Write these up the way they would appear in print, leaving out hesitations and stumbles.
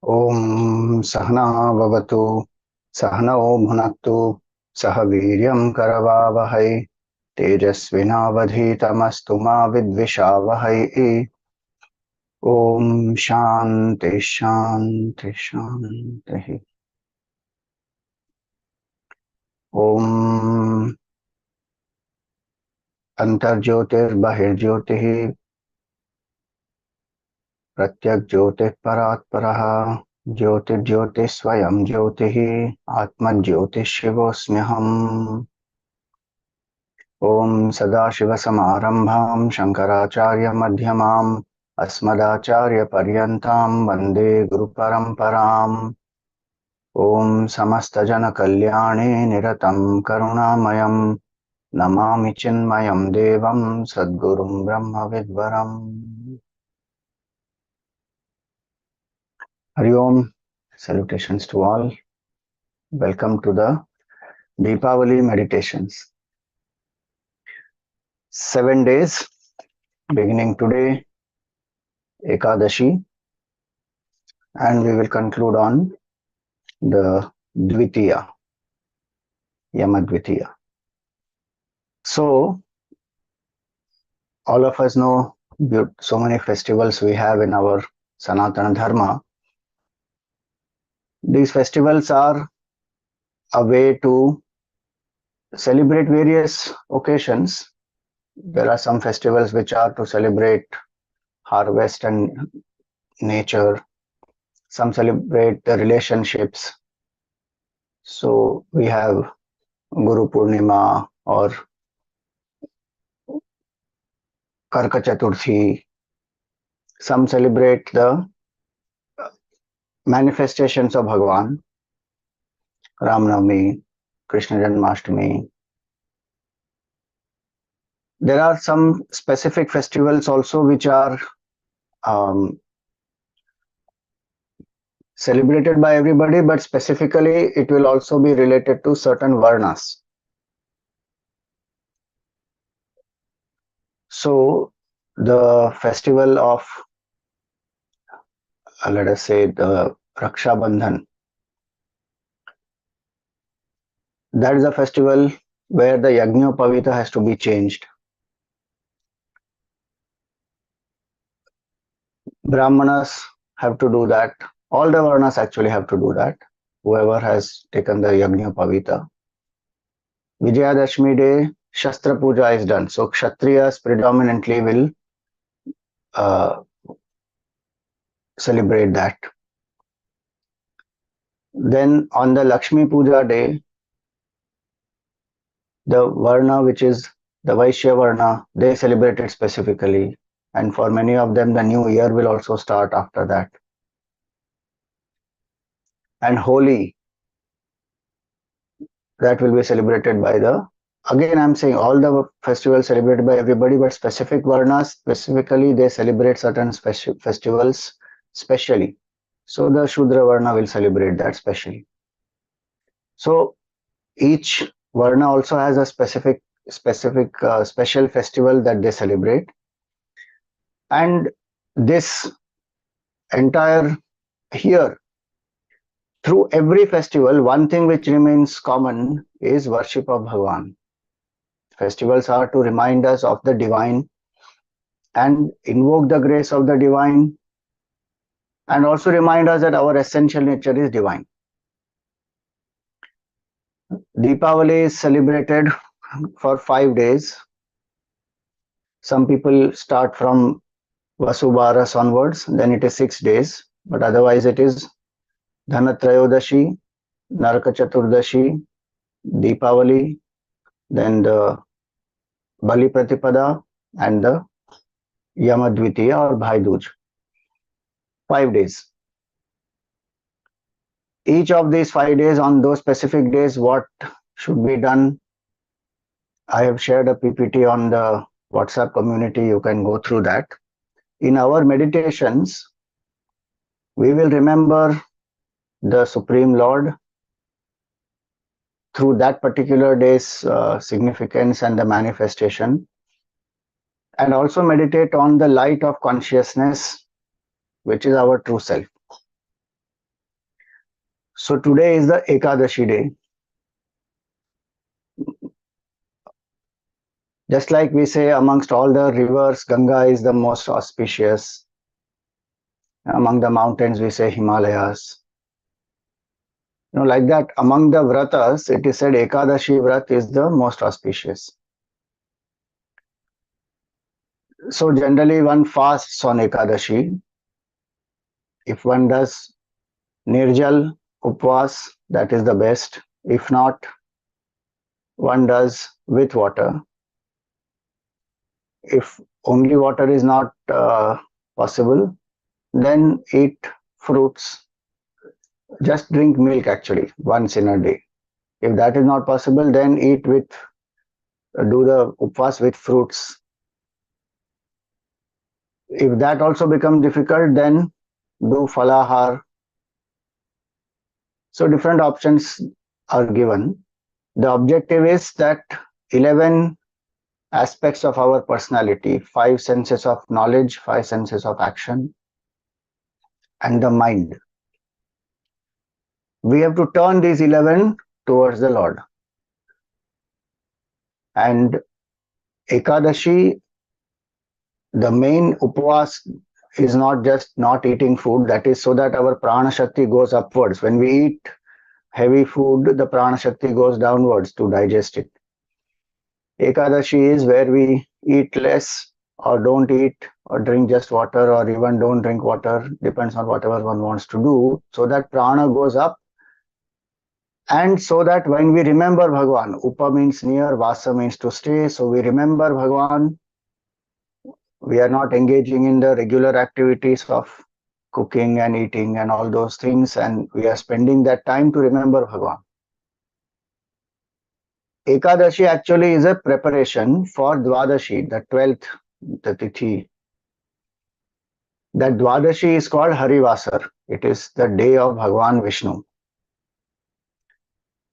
Om Sahna Vavatu Sahnao Bhunaktu Sah Viryam Karavavahai Tejasvinavadhitamastu ma Vidvishavahai. Om Shanti Shanti Shanti. Om Antarjyotir Bahirjyotih Pratyak Jyotih Parat Paraha Jyotir Jyotir Swayam Jyotih Atman Jyotir Shivosmyaham. Om Sadashivasamarambham Shankaracharya-madhyamam Asmadacharya-paryantam Vande Guru-paramparam. Om Samasta-jana-kalyane Niratam Karunamayam Namami Chinmayam Devam Sadgurum Brahma-vidvaram. Hari Om. Salutations to all. Welcome to the Deepavali Meditations. 7 days, beginning today, Ekadashi, and we will conclude on the Dvitiya, Yamadvitiya. So, all of us know so many festivals we have in our Sanatana Dharma. These festivals are a way to celebrate various occasions. There are some festivals which are to celebrate harvest and nature. Some celebrate the relationships. So we have Guru Purnima or Karka Chaturthi. Some celebrate the manifestations of Bhagavan, Ram Navami, Krishna Janmashtami. There are some specific festivals also which are celebrated by everybody, but specifically it will also be related to certain varnas. So the festival of, let us say, the Raksha Bandhan, that is a festival where the Yajñopavita has to be changed. Brahmanas have to do that. All the varnas actually have to do that. Whoever has taken the Yajñopavita. Vijayadashmi day, Shastra Puja is done. So Kshatriyas predominantly will celebrate that. Then on the Lakshmi Puja day, the Varna, which is the Vaishya Varna, they celebrate it specifically. And for many of them, the new year will also start after that. And Holi, that will be celebrated by the, again I'm saying all the festivals celebrated by everybody, but specific Varnas, specifically they celebrate certain festivals specially. So the Shudra Varna will celebrate that specially. So each Varna also has a special festival that they celebrate. And this entire year, through every festival, one thing which remains common is worship of Bhagavan. Festivals are to remind us of the divine and invoke the grace of the divine, and also remind us that our essential nature is divine. Deepavali is celebrated for 5 days. Some people start from Vasubaras onwards, then it is 6 days, but otherwise it is Dhanatrayodashi, Naraka Chaturdashi, Deepavali, then the Bali Pratipada, and the Yamadvitiya or Bhai Dooj. 5 days. Each of these 5 days, on those specific days, what should be done? I have shared a PPT on the WhatsApp community. You can go through that. In our meditations, we will remember the Supreme Lord through that particular day's significance and the manifestation, and also meditate on the light of consciousness, which is our true self. So today is the Ekadashi day. Just like we say amongst all the rivers, Ganga is the most auspicious. Among the mountains, we say Himalayas. Like that, among the vratas, it is said Ekadashi vrat is the most auspicious. So generally one fasts on Ekadashi. If one does Nirjal, Upvas, that is the best. If not, one does with water. If only water is not possible, then eat fruits. Just drink milk actually once in a day. If that is not possible, then eat with, do the upvas with fruits. If that also becomes difficult, then do falahar. So different options are given. The objective is that 11 aspects of our personality, 5 senses of knowledge, 5 senses of action, and the mind. We have to turn these 11 towards the Lord. And Ekadashi, the main upvas is not just not eating food, that is so that our prana shakti goes upwards. When we eat heavy food, the prana shakti goes downwards to digest it. Ekadashi is where we eat less or don't eat or drink just water or even don't drink water, depends on whatever one wants to do, so that prana goes up. And so that when we remember Bhagavan, Upa means near, Vasa means to stay, so we remember Bhagavan, we are not engaging in the regular activities of cooking and eating and all those things, and we are spending that time to remember Bhagavan. Ekadashi actually is a preparation for Dwadashi, the 12th, the Tithi. That Dwadashi is called Harivasar. It is the day of Bhagavan Vishnu.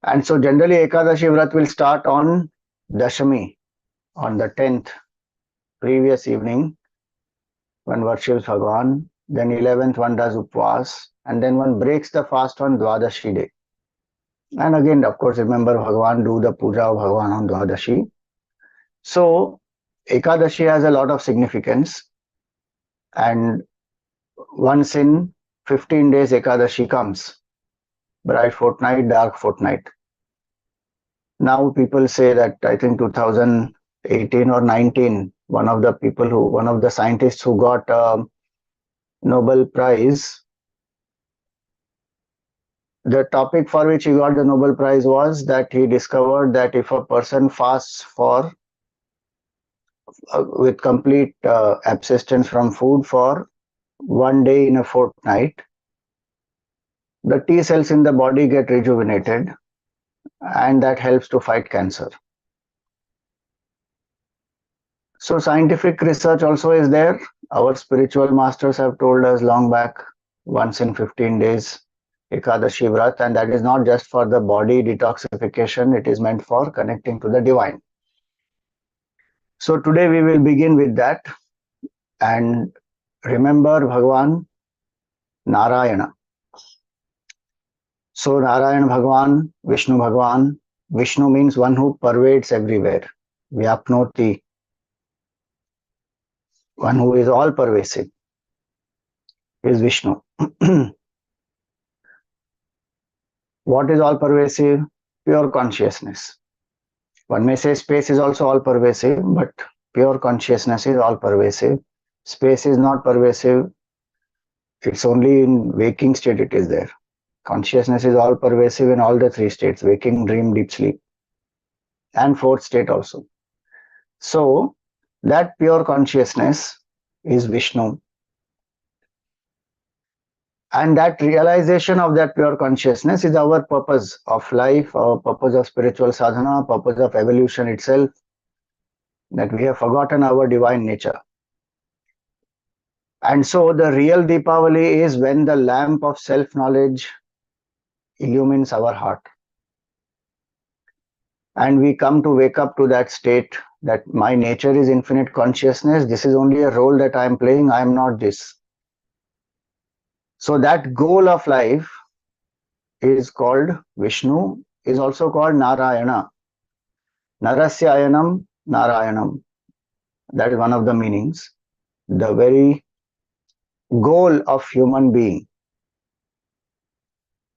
And so generally Ekadashi Vrat will start on Dashami, on the 10th, previous evening, one worships Bhagavan. Then 11th one does Upvas, and then one breaks the fast on Dwadashi day. And again, of course, remember Bhagavan, do the puja of Bhagavan on Dwadashi. So Ekadashi has a lot of significance, and once in 15 days Ekadashi comes, bright fortnight, dark fortnight. Now people say that, I think 2018 or 19, one of the scientists who got a Nobel Prize, the topic for which he got the Nobel Prize was that he discovered that if a person fasts for with complete abstinence from food for 1 day in a fortnight, the T cells in the body get rejuvenated, and that helps to fight cancer. So scientific research also is there. Our spiritual masters have told us long back, once in 15 days Ekadashi Vrat, and that is not just for the body detoxification, it is meant for connecting to the divine. So today we will begin with that and remember Bhagavan Narayana. So Narayana Bhagavan, Vishnu Bhagavan. Vishnu means one who pervades everywhere. Vyapnoti, one who is all pervasive, is Vishnu. What is all pervasive? Pure consciousness. One may say space is also all pervasive, but pure consciousness is all pervasive. Space is not pervasive. It's only in waking state it is there. Consciousness is all pervasive in all the 3 states, waking, dream, deep sleep, and 4th state also. So that pure consciousness is Vishnu. And that realization of that pure consciousness is our purpose of life, our purpose of spiritual sadhana, purpose of evolution itself, that we have forgotten our divine nature. And so the real Deepavali is when the lamp of self-knowledge illumines our heart. And we come to wake up to that state that my nature is infinite consciousness. This is only a role that I am playing. I am not this. So that goal of life is called Vishnu, is also called Narayana. Narasya Ayanam, Narayanam. That is one of the meanings. The very goal of human being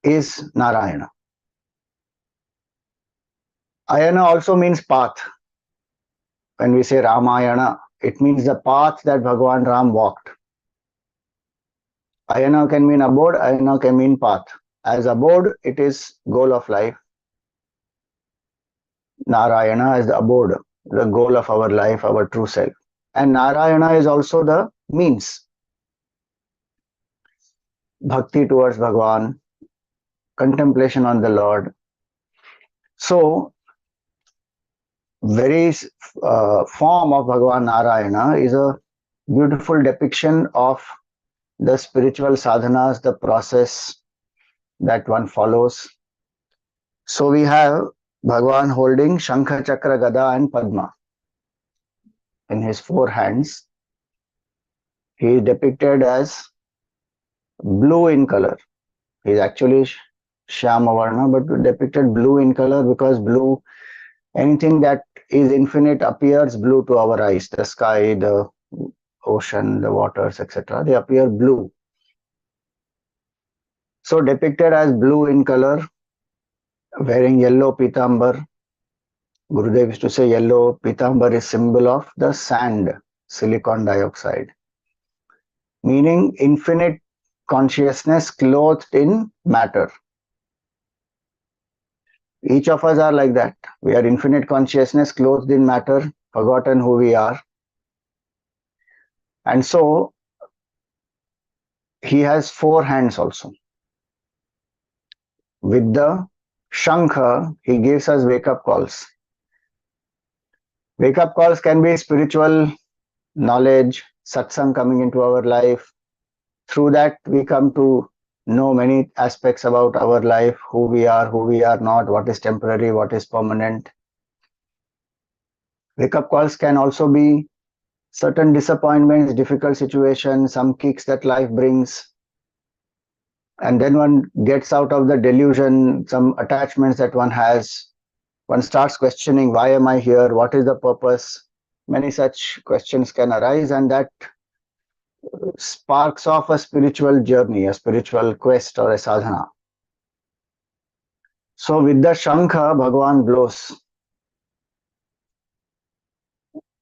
is Narayana. Ayana also means path. When we say Ramayana, it means the path that Bhagavan Ram walked. Ayana can mean abode, Ayana can mean path. As abode, it is goal of life. Narayana is the abode, the goal of our life, our true self. And Narayana is also the means. Bhakti towards Bhagavan, contemplation on the Lord. So, very form of Bhagavan Narayana is a beautiful depiction of the spiritual sadhanas, the process that one follows. So we have Bhagavan holding Shankha, Chakra, Gada and Padma in his four hands. He is depicted as blue in color. He is actually Shyamavarna, but depicted blue in color because blue, anything that is infinite appears blue to our eyes. The sky, the ocean, the waters, etc. They appear blue. So depicted as blue in color, wearing yellow pitambar. Gurudev used to say yellow pitambar is symbol of the sand, silicon dioxide, meaning infinite consciousness clothed in matter. Each of us are like that. We are infinite consciousness clothed in matter, forgotten who we are. And so he has four hands also. With the Shankha, he gives us wake-up calls. Wake-up calls can be spiritual knowledge, satsang coming into our life. Through that, we come to know many aspects about our life, who we are not, what is temporary, what is permanent. Wake-up calls can also be certain disappointments, difficult situations, some kicks that life brings. And then one gets out of the delusion, some attachments that one has. One starts questioning, why am I here? What is the purpose? Many such questions can arise, and that sparks off a spiritual journey, a spiritual quest or a sadhana. So with the Shankha, Bhagavan blows.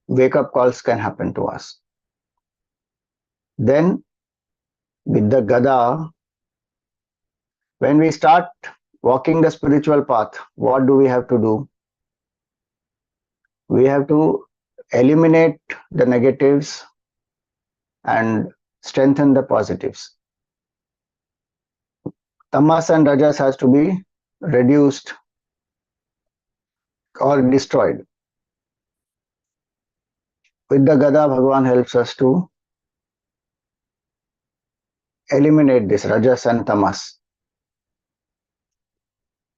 Wake-up calls can happen to us. Then with the Gada, when we start walking the spiritual path, what do we have to do? We have to eliminate the negatives and strengthen the positives. Tamas and Rajas has to be reduced or destroyed. With the Gada, Bhagavan helps us to eliminate this Rajas and Tamas.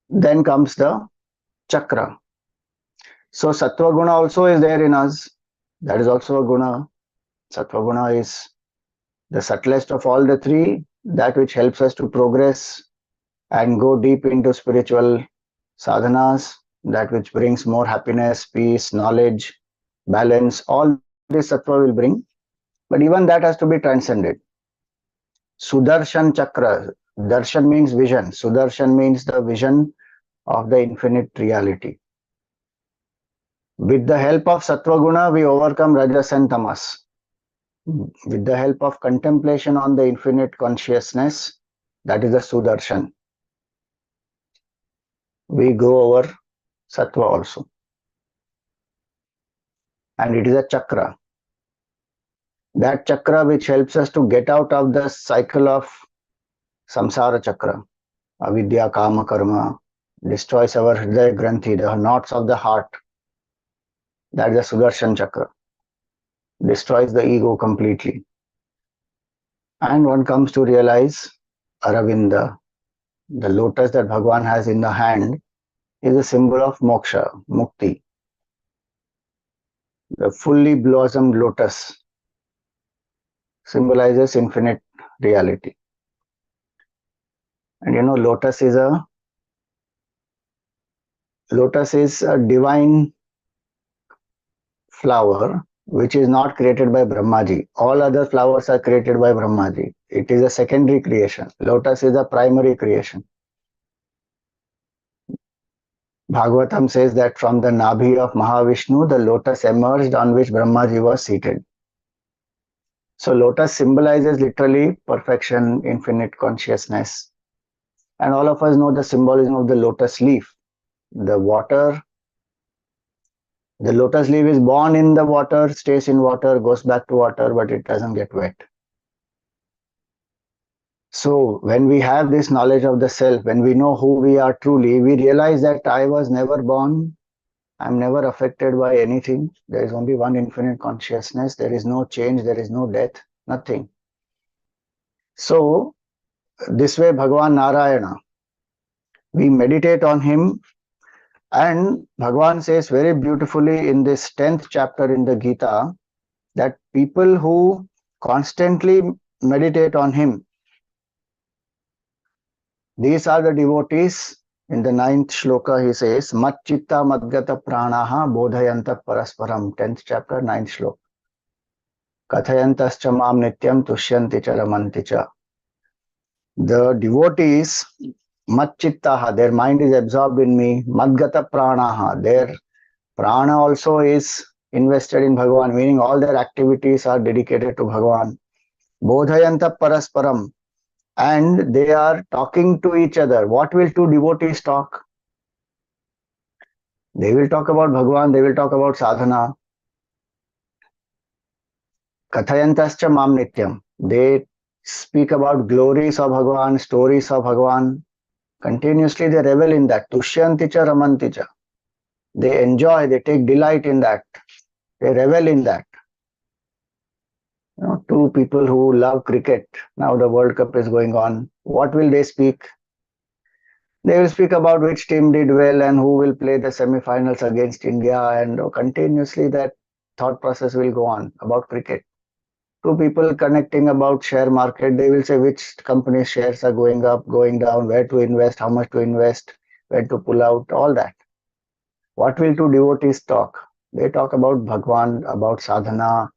Then comes the Chakra. So Sattva Guna also is there in us. That is also a Guna. Sattva Guna is the subtlest of all the three, that which helps us to progress and go deep into spiritual sadhanas, that which brings more happiness, peace, knowledge, balance. All this Sattva will bring. But even that has to be transcended. Sudarshan Chakra. Darshan means vision. Sudarshan means the vision of the infinite reality. With the help of Sattva Guna, we overcome Rajas and Tamas. With the help of contemplation on the infinite consciousness, that is the Sudarshan, we go over Sattva also. And it is a chakra. That chakra which helps us to get out of the cycle of samsara chakra, avidya, kama, karma, destroys our hridaya granthi, the knots of the heart. That is the Sudarshan chakra. Destroys the ego completely. And one comes to realize Aravinda, the lotus that Bhagavan has in the hand, is a symbol of moksha, mukti. The fully blossomed lotus symbolizes infinite reality. And lotus is a divine flower which is not created by Brahmaji. All other flowers are created by Brahmaji. It is a secondary creation. Lotus is a primary creation. Bhagavatam says that from the Nabhi of Mahavishnu, the lotus emerged on which Brahmaji was seated. So lotus symbolizes literally perfection, infinite consciousness. And all of us know the symbolism of the lotus leaf. The lotus leaf is born in the water, stays in water, goes back to water, but it doesn't get wet. So when we have this knowledge of the self, when we know who we are truly, we realize that I was never born, I'm never affected by anything. There is only one infinite consciousness. There is no change, there is no death, nothing. So this way, Bhagavan Narayana, we meditate on him, and Bhagavan says very beautifully in this 10th chapter in the Gita that people who constantly meditate on him, these are the devotees. In the 9th shloka he says, Mat chitta madgata pranaha bodhayanta parasparam, 10th chapter, 9th shloka. Kathayantascha mam nityam tushyanti cha ramanti cha. The devotees, mat chittaha, their mind is absorbed in me, madgata pranaha, their prana also is invested in Bhagavan, meaning all their activities are dedicated to Bhagavan. Bodhayanta parasparam, and they are talking to each other. What will two devotees talk? They will talk about Bhagavan, they will talk about sadhana. Kathayantascha mam nityam, they speak about glories of Bhagavan, stories of Bhagavan. Continuously they revel in that. Tushyanti cha ramanti cha. They enjoy, they take delight in that. They revel in that. Two people who love cricket, now the World Cup is going on. What will they speak? They will speak about which team did well and who will play the semi-finals against India, and continuously that thought process will go on about cricket. Two people connecting about share market, they will say which company's shares are going up, going down, where to invest, how much to invest, where to pull out, all that. What will two devotees talk? They talk about Bhagwan, about sadhana,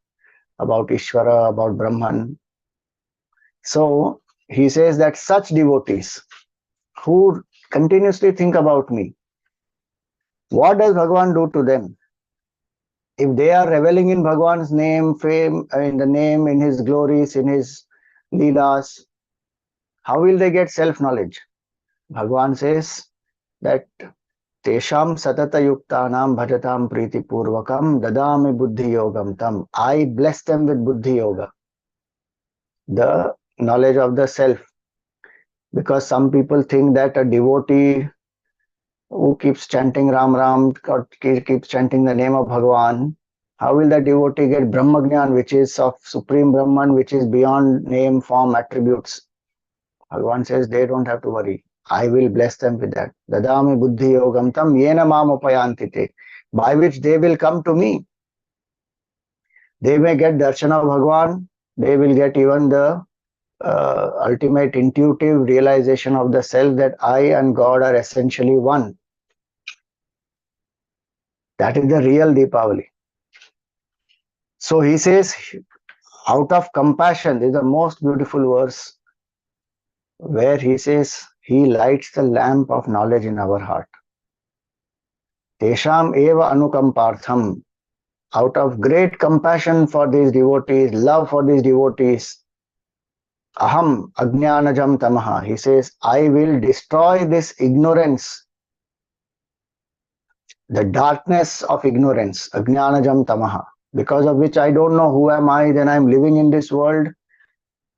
about Ishvara, about Brahman. So he says that such devotees who continuously think about me, what does Bhagwan do to them? If they are reveling in Bhagwan's name, fame, in the name, in his glories, in his leelas, how will they get self-knowledge? Bhagwan says that Tesham satata yuktanam bhajatam priti purvakam dadami buddhi yogam tam. I bless them with buddhi yoga, the knowledge of the self. Because some people think that a devotee who keeps chanting Ram Ram, or keeps chanting the name of Bhagavan, how will that devotee get Brahmagyan, which is of Supreme Brahman, which is beyond name, form, attributes? Bhagavan says they don't have to worry. I will bless them with that. Dadami buddhi yogam tam yena mam upayantite, by which they will come to me. They may get darshan of Bhagavan, they will get even the ultimate intuitive realization of the self that I and God are essentially one. That is the real Deepavali. So he says, out of compassion, this is the most beautiful verse where he says, he lights the lamp of knowledge in our heart. Tesham eva anukampartham, out of great compassion for these devotees, love for these devotees, aham ajnanajam tamaha, he says, I will destroy this ignorance, the darkness of ignorance, ajnanajam tamaha, because of which I don't know who am I, then I'm living in this world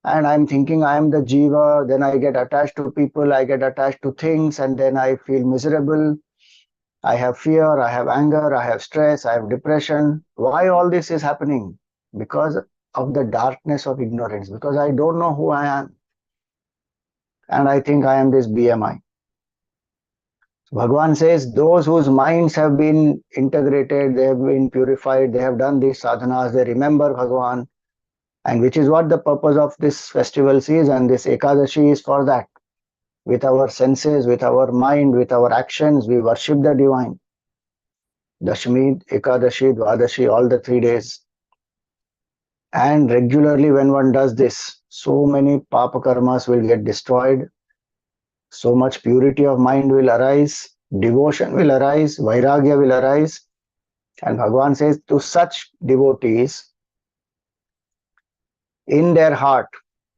and I'm thinking I am the jiva, then I get attached to people, I get attached to things, and then I feel miserable. I have fear, I have anger, I have stress, I have depression. Why all this is happening? Because of the darkness of ignorance, because I don't know who I am. And I think I am this BMI. Bhagavan says, those whose minds have been integrated, they have been purified, they have done these sadhanas, they remember Bhagavan, and which is what the purpose of this festival is, and this Ekadashi is for that. with our senses, with our mind, with our actions, we worship the divine. Dashami, Ekadashi, Dvadashi, all the 3 days. And regularly when one does this, so many papa karmas will get destroyed, so much purity of mind will arise, devotion will arise, vairagya will arise. And Bhagavan says to such devotees, in their heart,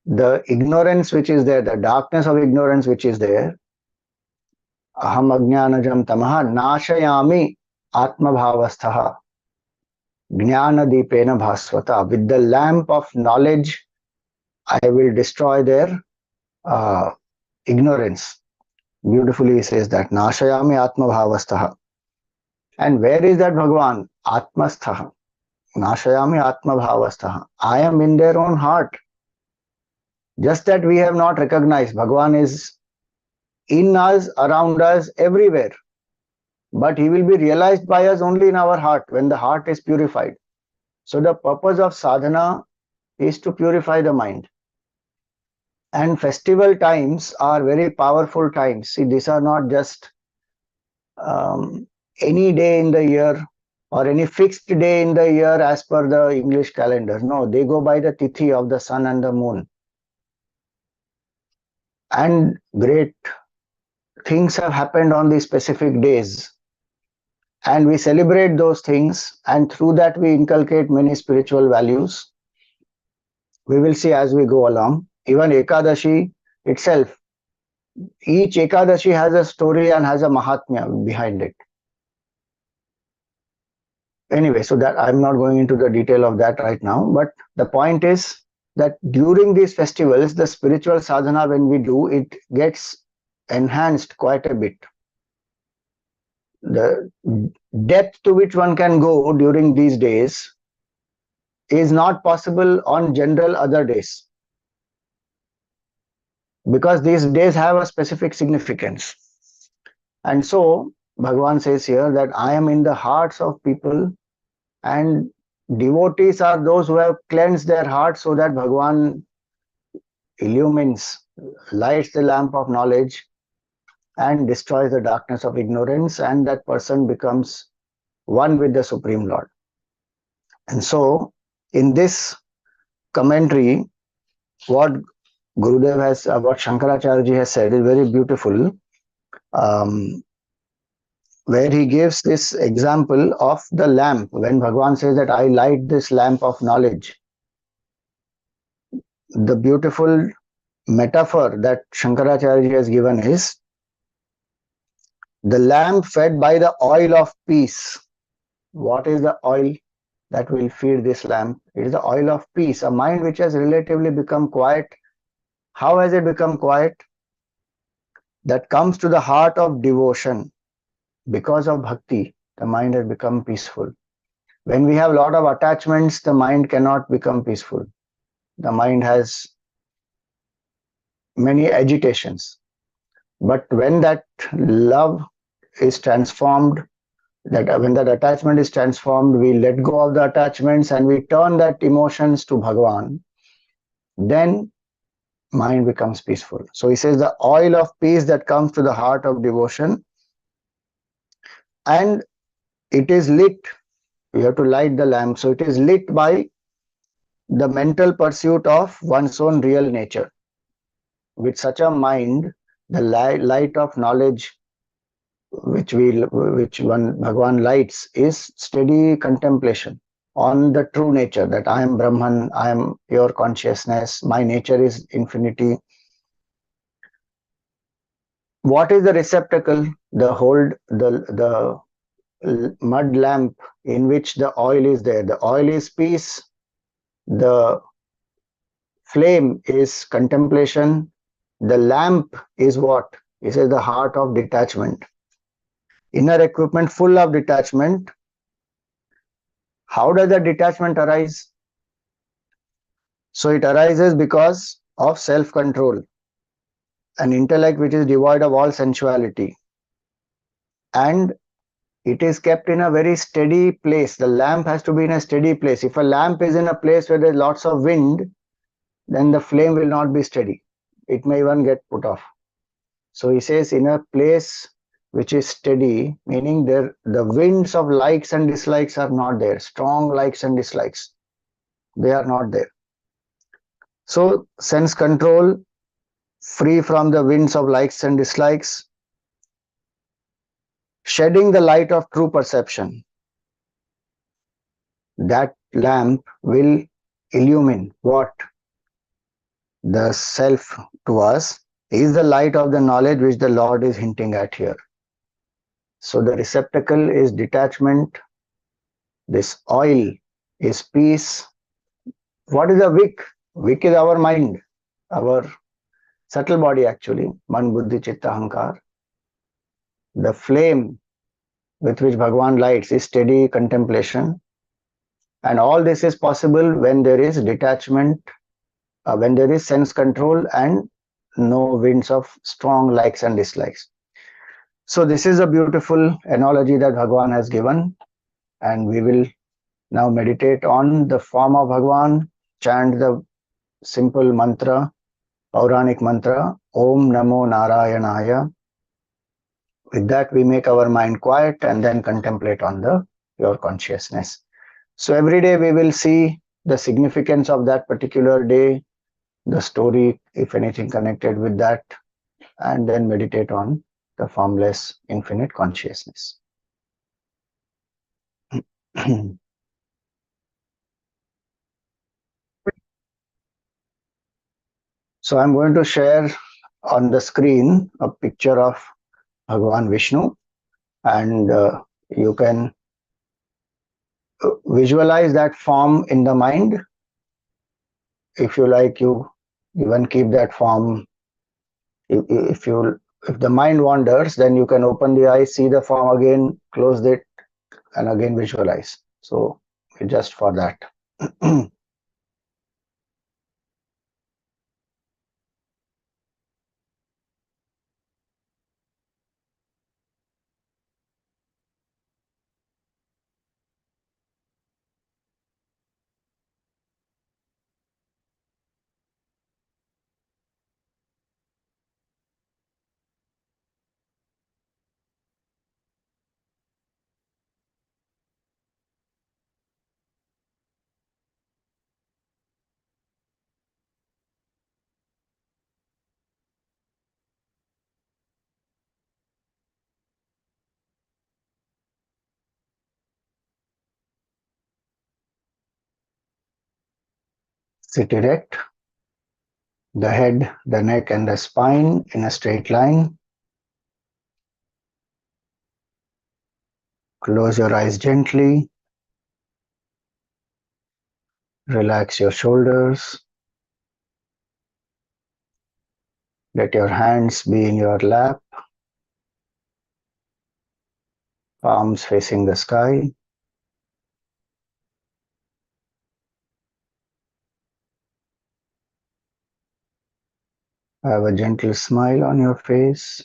the ignorance which is there, the darkness of ignorance which is there, aham ajnanajam tamaha nashayami atma bhavasthaha jnana deepena bhaswata. With the lamp of knowledge, I will destroy their ignorance. Beautifully he says that nashayami atma bhavasthaha. And where is that Bhagavan? Atmasthaha. Nashayami atma bhavasthaha. I am in their own heart. Just that we have not recognized. Bhagavan is in us, around us, everywhere. But he will be realized by us only in our heart, when the heart is purified. So the purpose of sadhana is to purify the mind. And festival times are very powerful times. See, these are not just any day in the year or any fixed day in the year as per the English calendar. No, they go by the tithi of the sun and the moon. And great things have happened on these specific days. And we celebrate those things, and through that we inculcate many spiritual values. We will see as we go along. Even Ekadashi itself, each Ekadashi has a story and has a mahatmya behind it. Anyway, so that I'm not going into the detail of that right now, but the point is that during these festivals, the spiritual sadhana, when we do, it gets enhanced quite a bit. The depth to which one can go during these days is not possible on general other days, because these days have a specific significance. And so Bhagavan says here that I am in the hearts of people, and devotees are those who have cleansed their hearts so that Bhagavan illumines, lights the lamp of knowledge and destroys the darkness of ignorance, and that person becomes one with the Supreme Lord. And so in this commentary, what Gurudev has, what Shankaracharya ji has said is very beautiful, where he gives this example of the lamp. When Bhagavan says that I light this lamp of knowledge, the beautiful metaphor that Shankaracharya ji has given is the lamp fed by the oil of peace. What is the oil that will feed this lamp? It is the oil of peace, a mind which has relatively become quiet. How has it become quiet? That comes to the heart of devotion. Because of bhakti, the mind has become peaceful. When we have a lot of attachments, the mind cannot become peaceful. The mind has many agitations. But when that love is transformed, that when that attachment is transformed, we let go of the attachments and we turn that emotions to Bhagavan, then mind becomes peaceful. So he says the oil of peace that comes to the heart of devotion, and it is lit. You have to light the lamp. So it is lit by the mental pursuit of one's own real nature. With such a mind, the light of knowledge which one Bhagavan lights is steady contemplation on the true nature, that I am Brahman, I am pure consciousness, my nature is infinity. What is the receptacle? The mud lamp in which the oil is there. The oil is peace, the flame is contemplation, the lamp is what? It is the heart of detachment. Inner equipment full of detachment. How does the detachment arise? So it arises because of self-control, an intellect which is devoid of all sensuality, and it is kept in a very steady place. The lamp has to be in a steady place. If a lamp is in a place where there is lots of wind, then the flame will not be steady. It may even get put off. So he says, in a place which is steady, meaning there the winds of likes and dislikes are not there. Strong likes and dislikes, they are not there. So sense control, free from the winds of likes and dislikes, shedding the light of true perception. That lamp will illumine what? The self to us is the light of the knowledge which the Lord is hinting at here. So the receptacle is detachment, this oil is peace. What is a wick? Wick is our mind, our subtle body actually, man, buddhi, chitta, ahankar. The flame with which Bhagavan lights is steady contemplation. And all this is possible when there is detachment, when there is sense control and no winds of strong likes and dislikes. So this is a beautiful analogy that Bhagavan has given, and we will now meditate on the form of Bhagavan, chant the simple mantra, Pauranic mantra, Om Namo Narayanaya. With that, we make our mind quiet and then contemplate on the pure consciousness. So every day we will see the significance of that particular day, the story, if anything connected with that, and then meditate on the formless infinite consciousness. So I'm going to share on the screen a picture of Bhagavan Vishnu, and you can visualize that form in the mind. If you like, you even keep that form. If the mind wanders, then you can open the eyes, see the form again, close it, and again visualize. So just for that. Sit erect, the head, the neck, and the spine in a straight line. Close your eyes gently. Relax your shoulders. Let your hands be in your lap, palms facing the sky. Have a gentle smile on your face.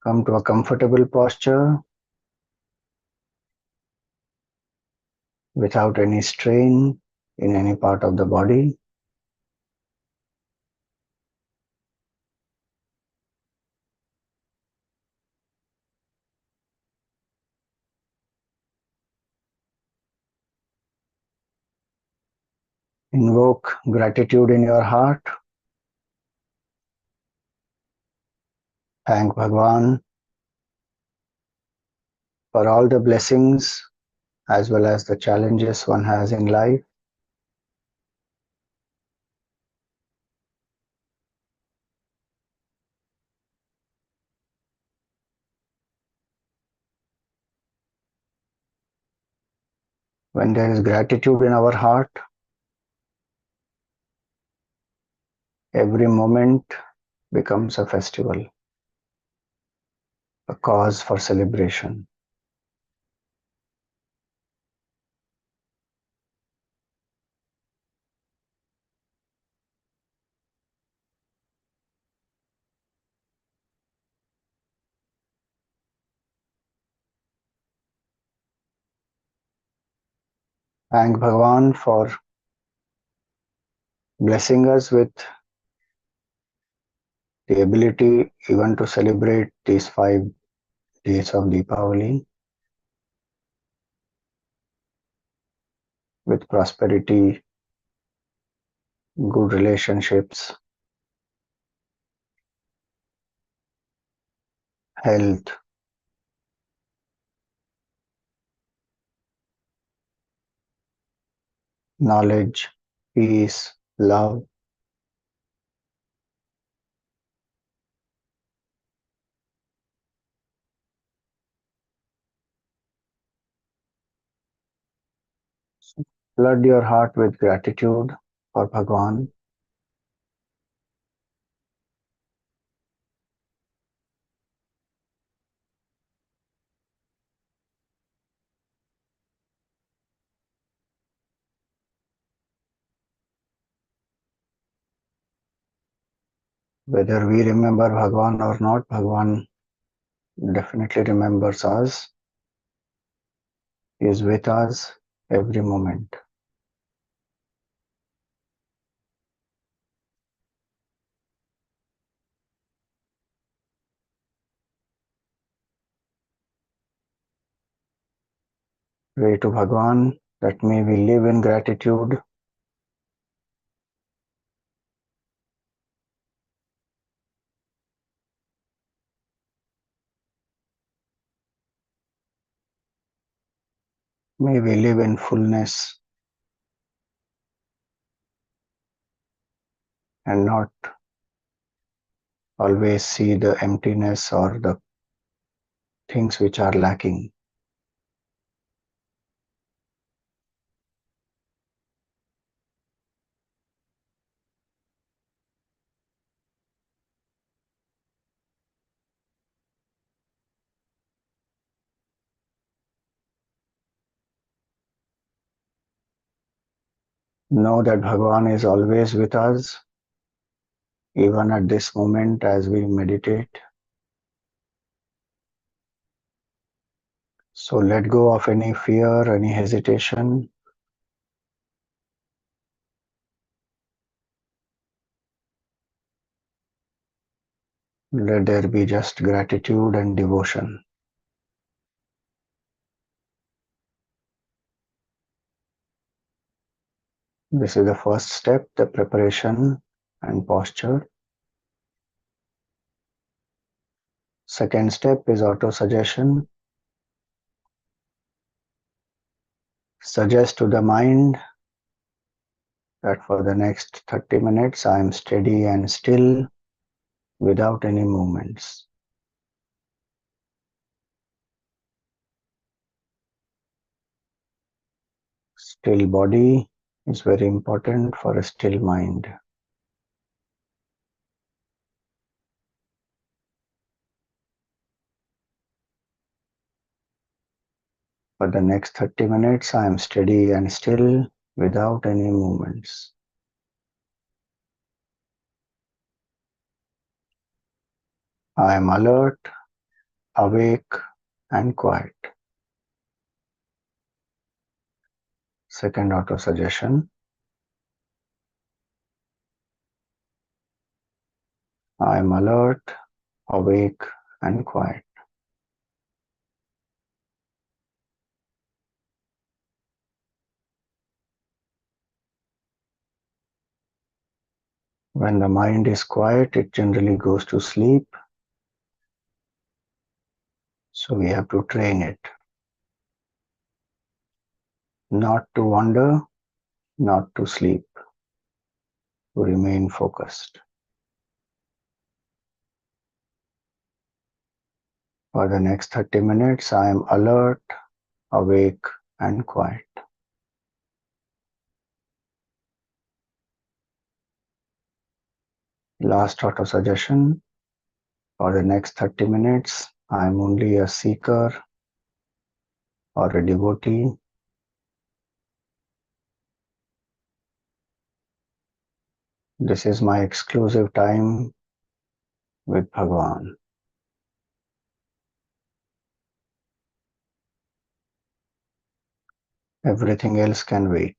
Come to a comfortable posture without any strain in any part of the body. Invoke gratitude in your heart. Thank Bhagavan for all the blessings as well as the challenges one has in life. When there is gratitude in our heart, every moment becomes a festival, a cause for celebration. Thank Bhagavan for blessing us with the ability even to celebrate these 5 days of Deepavali with prosperity, good relationships, health, knowledge, peace, love. Flood your heart with gratitude for Bhagwan. Whether we remember Bhagwan or not, Bhagwan definitely remembers us. He is with us every moment. Pray to Bhagwan that may we live in gratitude. May we live in fullness and not always see the emptiness or the things which are lacking. Know that Bhagwan is always with us, even at this moment as we meditate. So let go of any fear, any hesitation. Let there be just gratitude and devotion. This is the first step, the preparation and posture. Second step is auto-suggestion. Suggest to the mind that for the next 30 minutes I am steady and still without any movements. Still body is very important for a still mind. For the next 30 minutes I am steady and still without any movements. I am alert, awake and quiet. Second auto-suggestion. I am alert, awake and quiet. When the mind is quiet, it generally goes to sleep. So we have to train it. Not to wander, not to sleep, to remain focused. For the next 30 minutes, I am alert, awake and quiet. Last auto-suggestion. For the next 30 minutes, I am only a seeker or a devotee. This is my exclusive time with Bhagavan. Everything else can wait.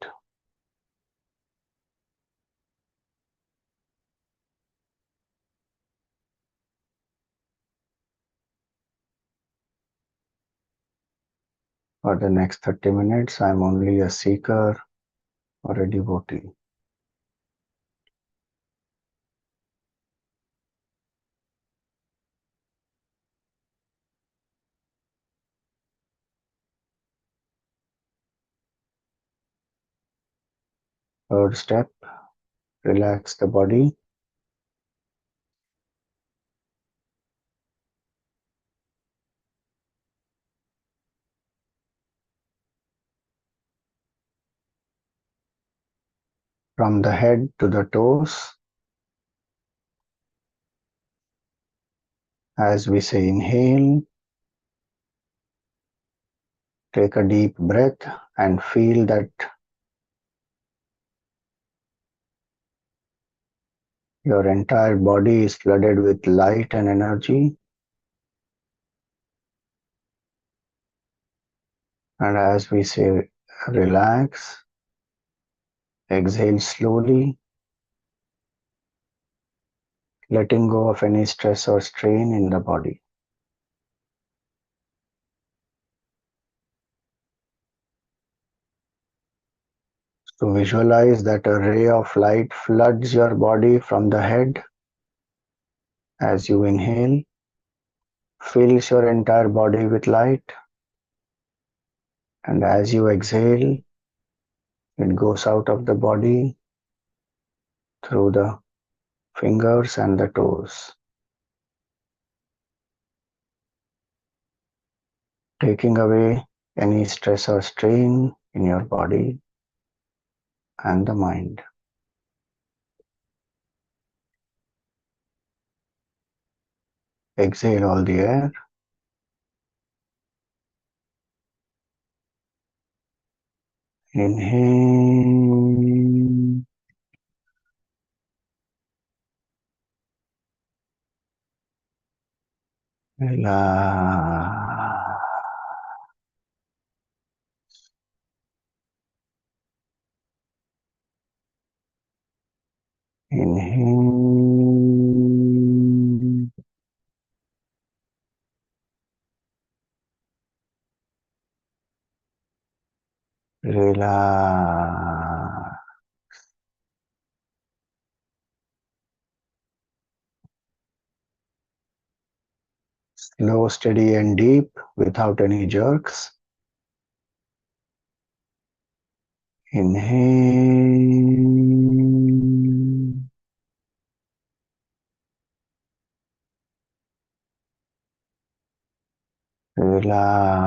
For the next 30 minutes, I'm only a seeker or a devotee. Third step, relax the body. From the head to the toes. As we say, inhale, take a deep breath and feel that your entire body is flooded with light and energy. And as we say, relax, exhale slowly, letting go of any stress or strain in the body. So visualize that a ray of light floods your body from the head as you inhale, fills your entire body with light, and as you exhale, it goes out of the body through the fingers and the toes, taking away any stress or strain in your body and the mind. Exhale all the air. Inhale. Relax. Inhale. Relax. Slow, steady, and deep without any jerks. Inhale. Relax.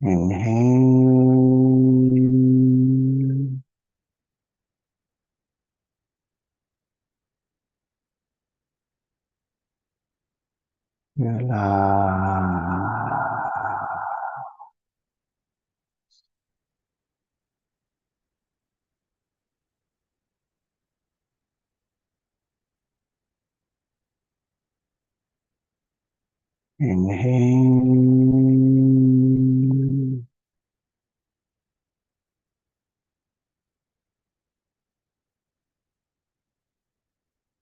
Inhale. Relax. Inhale.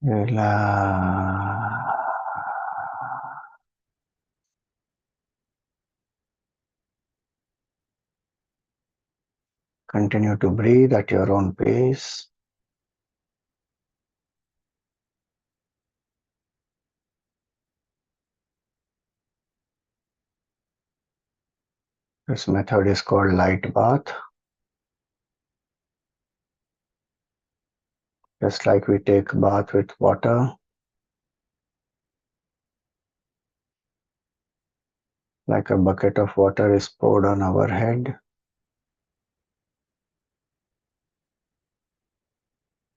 Relax. Continue to breathe at your own pace. This method is called light bath. Just like we take bath with water, like a bucket of water is poured on our head.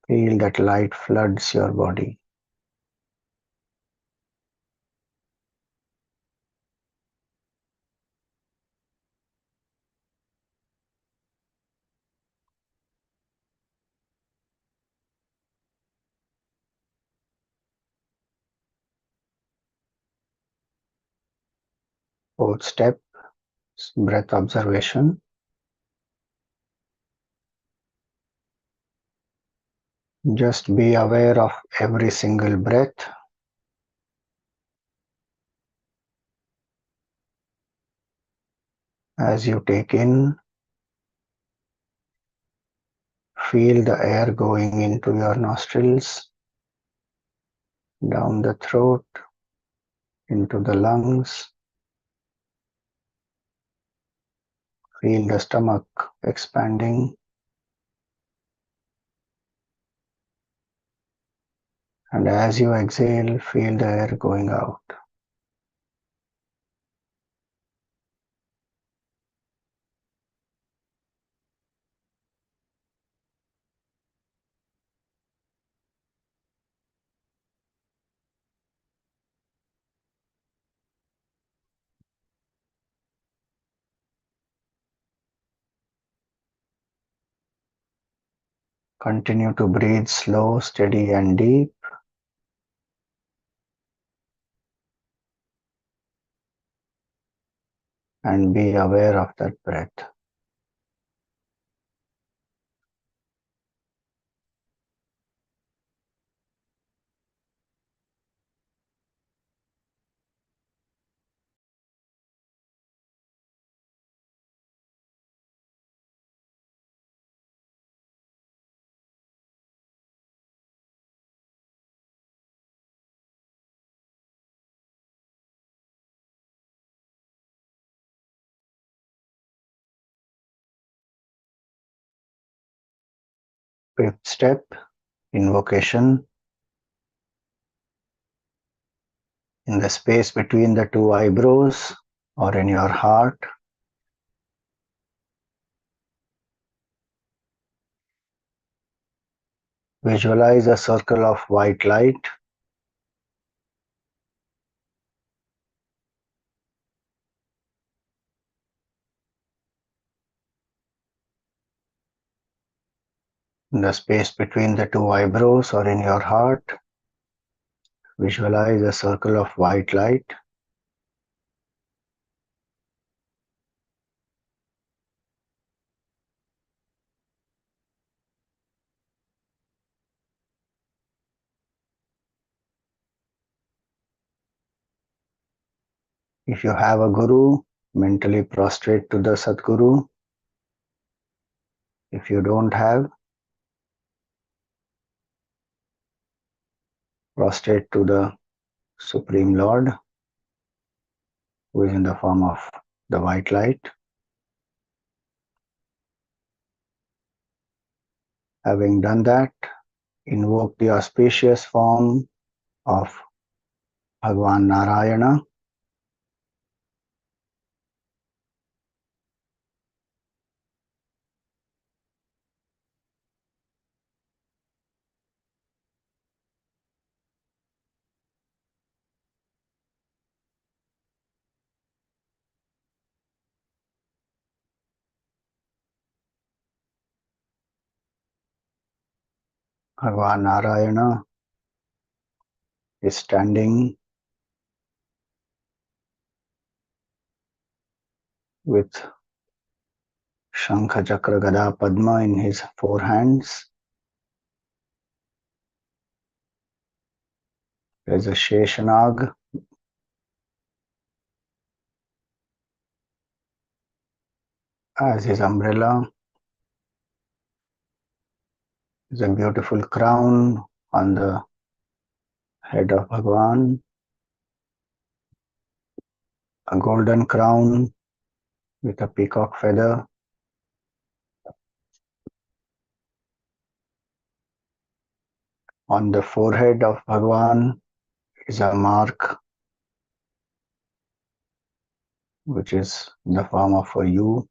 Feel that light floods your body. Fourth step, breath observation. Just be aware of every single breath. As you take in, feel the air going into your nostrils, down the throat, into the lungs. Feel the stomach expanding. And as you exhale, feel the air going out. Continue to breathe slow, steady, and deep. And be aware of that breath. Fifth step, invocation. In the space between the two eyebrows or in your heart, visualize a circle of white light. In the space between the two eyebrows or in your heart, visualize a circle of white light. If you have a guru, mentally prostrate to the Sadguru. If you don't have, prostrate to the Supreme Lord, who is in the form of the white light. Having done that, invoke the auspicious form of Bhagavan Narayana. Bhagavan Narayana is standing with Shankha Chakra Gada Padma in his four hands. There is a Sheshanag as his umbrella. There is a beautiful crown on the head of Bhagavan, a golden crown with a peacock feather. On the forehead of Bhagavan is a mark which is in the form of a U.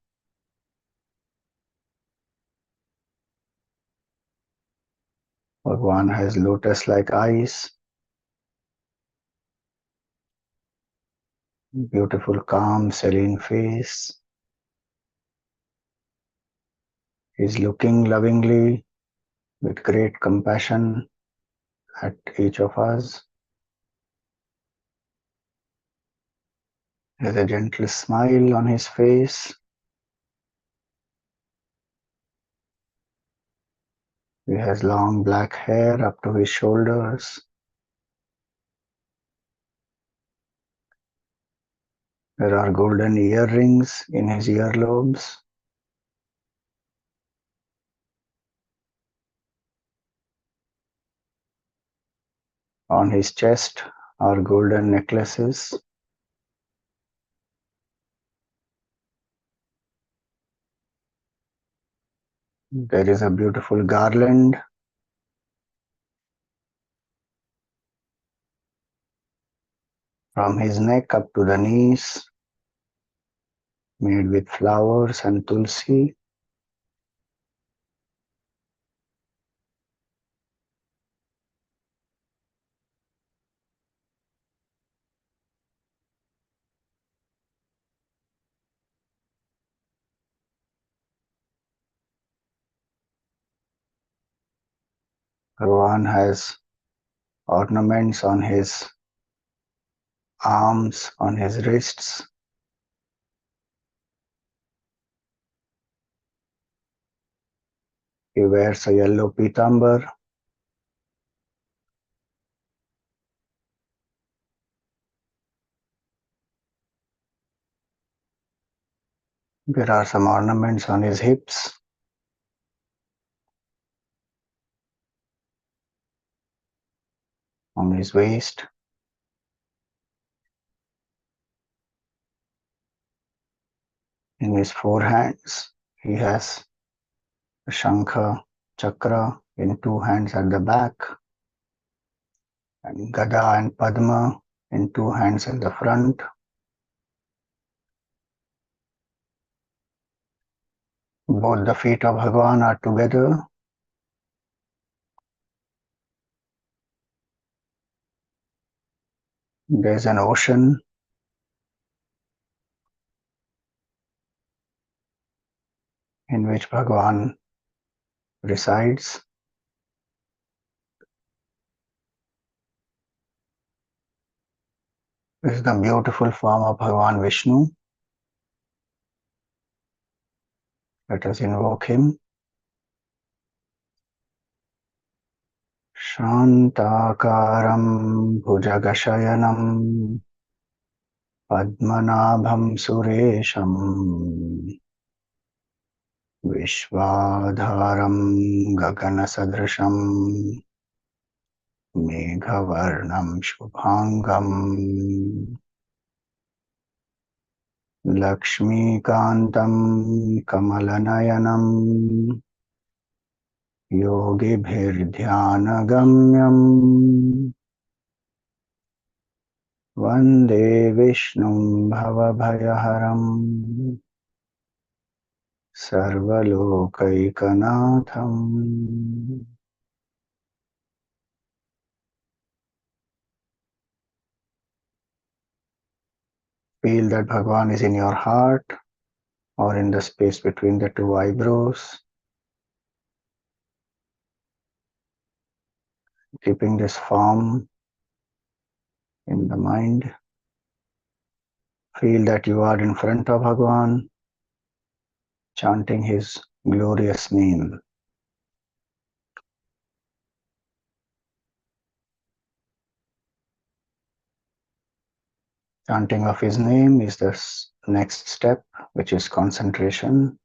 Bhagavan has lotus-like eyes, beautiful, calm, serene face. He is looking lovingly with great compassion at each of us. There's a gentle smile on his face. He has long black hair up to his shoulders. There are golden earrings in his earlobes. On his chest are golden necklaces. There is a beautiful garland from his neck up to the knees, made with flowers and tulsi. Bhagavan has ornaments on his arms, on his wrists. He wears a yellow pitambar. There are some ornaments on his hips. On his waist. In his four hands, he has a shankha chakra in two hands at the back, and gada and padma in two hands in the front. Both the feet of Bhagavan are together. There's an ocean in which Bhagavan resides. This is the beautiful form of Bhagavan Vishnu. Let us invoke him. Shantakaram bhujagashayanam padmanabham suresham Vishwadharam gaganasadrisham meghavarnam shubhangam Lakshmikantam kamalanayanam yogibhirdhyanagamyam Vande Vishnum bhavabhayaharam Sarvalokaikanaatham. Feel that Bhagavan is in your heart or in the space between the two eyebrows. Keeping this form in the mind. Feel that you are in front of Bhagavan, chanting his glorious name. Chanting of his name is the next step, which is concentration.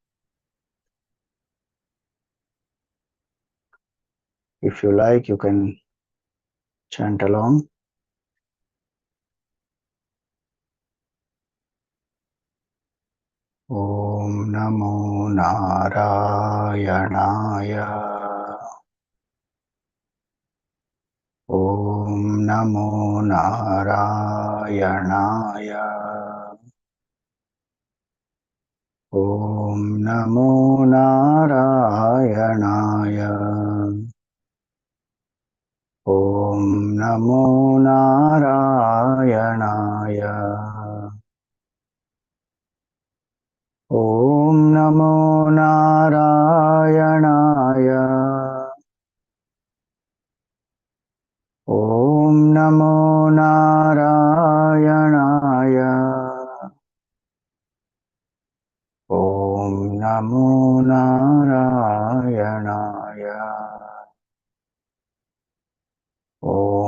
If you like, you can chant along. Om Namo Narayanaya. Om Namo Narayanaya. Om Namo Narayanaya. Om Namo Narayanaya. Om Namo Narayanaya. Om Namo Narayanaya. Om Namo Narayanaya.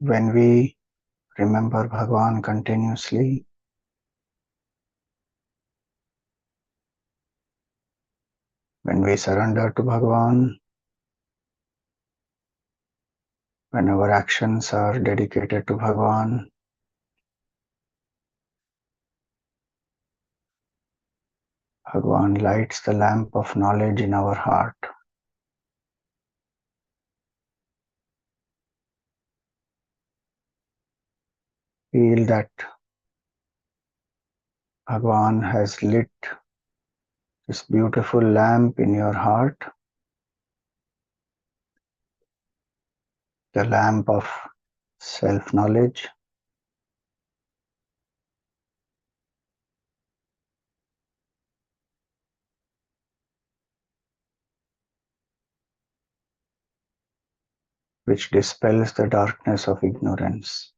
When we remember Bhagavan continuously, when we surrender to Bhagavan, when our actions are dedicated to Bhagavan, Bhagavan lights the lamp of knowledge in our heart. Feel that Bhagavan has lit this beautiful lamp in your heart, the lamp of self-knowledge, which dispels the darkness of ignorance.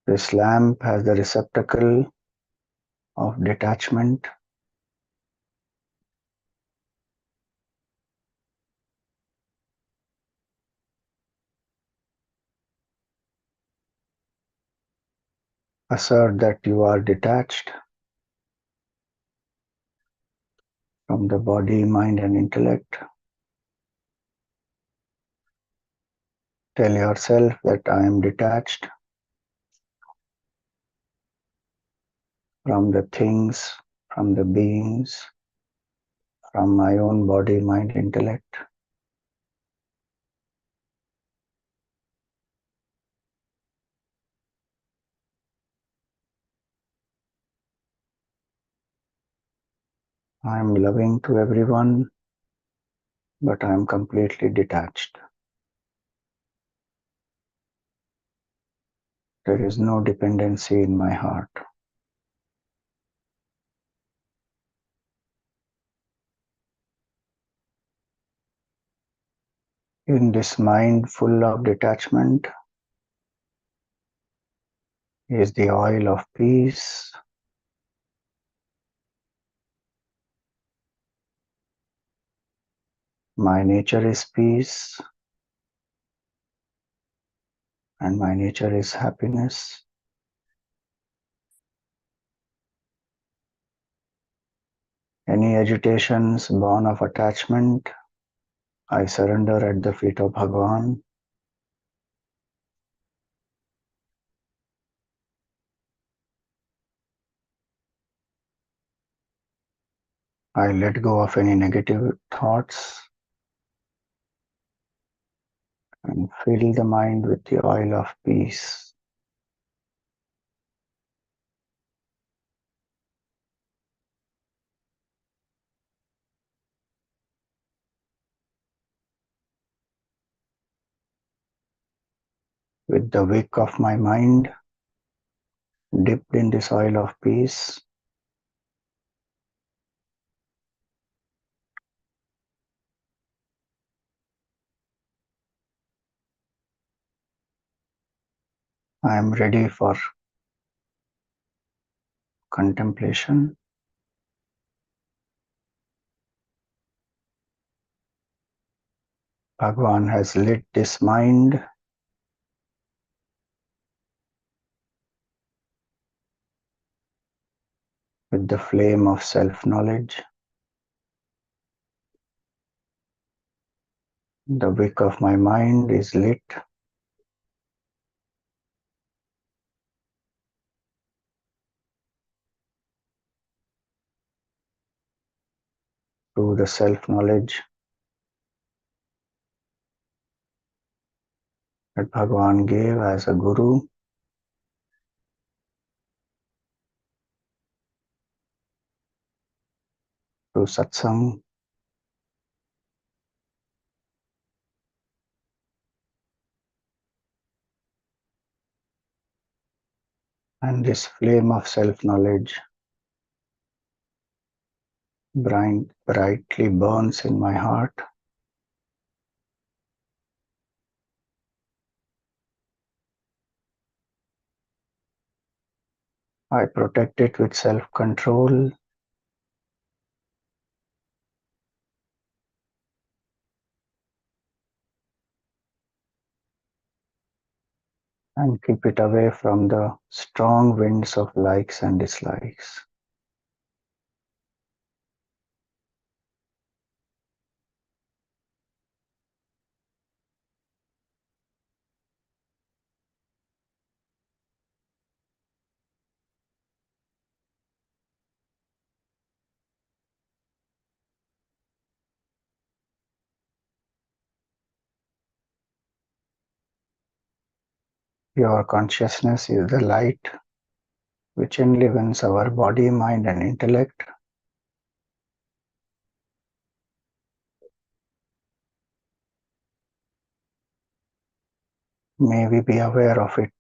This lamp has the receptacle of detachment. Assert that you are detached from the body, mind, and intellect. Tell yourself that I am detached from the things, from the beings, from my own body, mind, intellect. I am loving to everyone, but I am completely detached. There is no dependency in my heart. In this mind full of detachment is the oil of peace. My nature is peace, and my nature is happiness. Any agitations born of attachment, I surrender at the feet of Bhagavan. I let go of any negative thoughts and fill the mind with the oil of peace. With the wick of my mind dipped in this oil of peace, I am ready for contemplation. Bhagavan has lit this mind with the flame of self-knowledge. The wick of my mind is lit through the self-knowledge that Bhagavan gave as a guru. Through satsang, and this flame of self-knowledge brightly burns in my heart. I protect it with self-control and keep it away from the strong winds of likes and dislikes. Your consciousness is the light which enlivens our body, mind, and intellect. May we be aware of it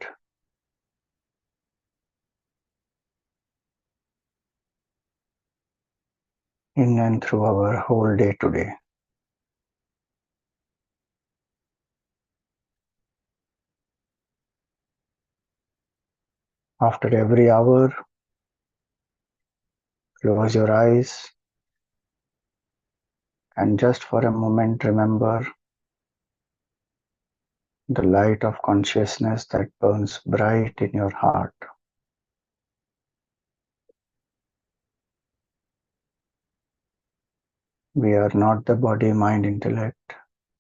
in and through our whole day today. After every hour, close your eyes and just for a moment remember the light of consciousness that burns bright in your heart. We are not the body, mind, intellect.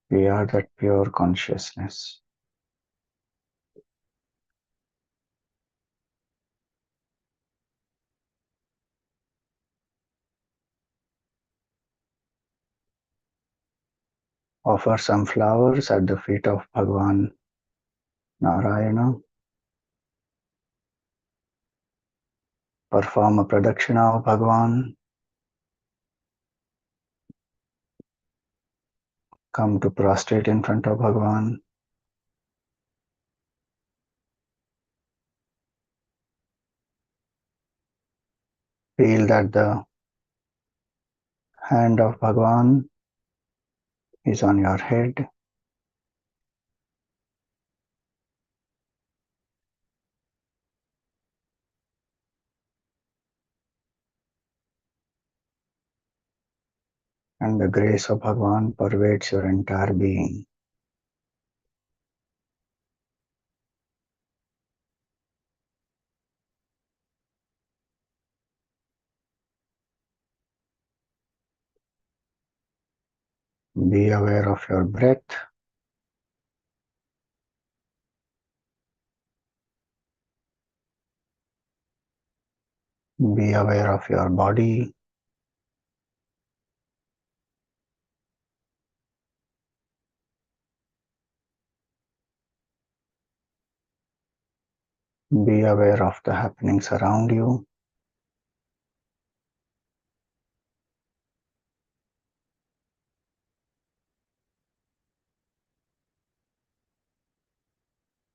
We are that pure consciousness. Offer some flowers at the feet of Bhagavan Narayana. Perform a pradakshina of Bhagavan. Come to prostrate in front of Bhagavan. Feel that the hand of Bhagavan is on your head. And the grace of Bhagavan pervades your entire being. Be aware of your breath. Be aware of your body. Be aware of the happenings around you.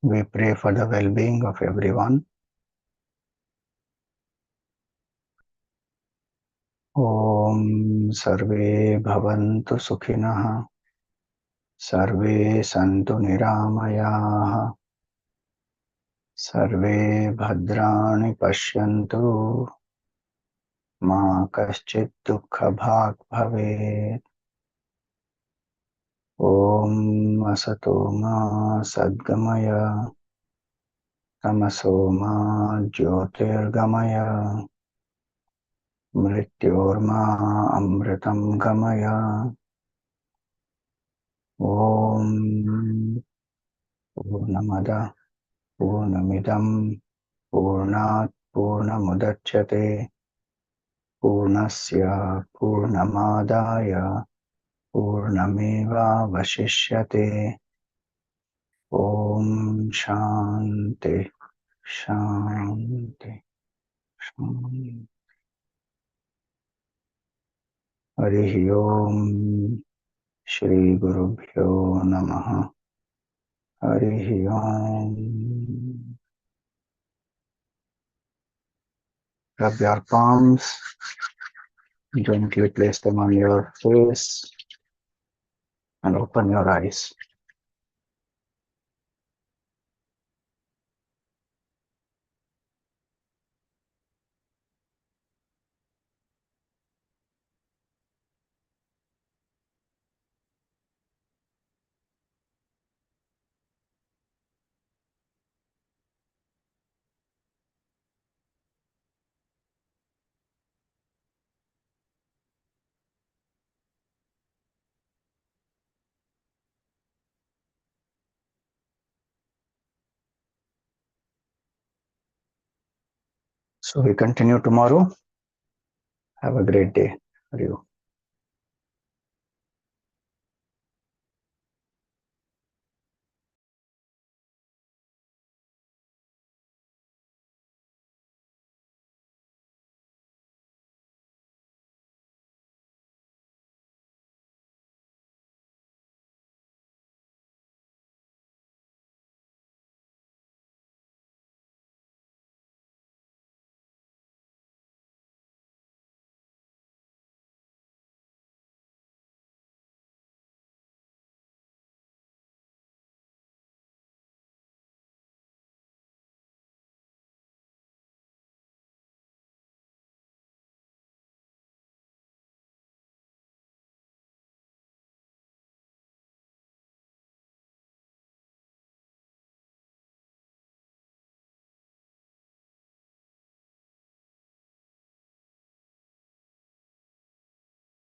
We pray for the well-being of everyone. Om Sarve Bhavantu Sukhinah. Sarve Santu Niramayah. Sarve Bhadrani Pashyantu. Ma Kaschit Dukkha Bhag Bhavet. Om Asato Ma Sadgamaya. Tamaso Ma Jyotirgamaya. Mrityorma Amritam Gamaya. Om Purnamada Purnamidam Purnat Purnamudachyate Purnasya Purnamadaya Purnameva Vashishyate. Om Shanti Shanti Shanti. Harihi Om. Shri Gurubhyo Namaha. Harihi Om. Rub your palms, gently place them on your face and open your eyes. So we continue tomorrow. Have a great day. Hari Om.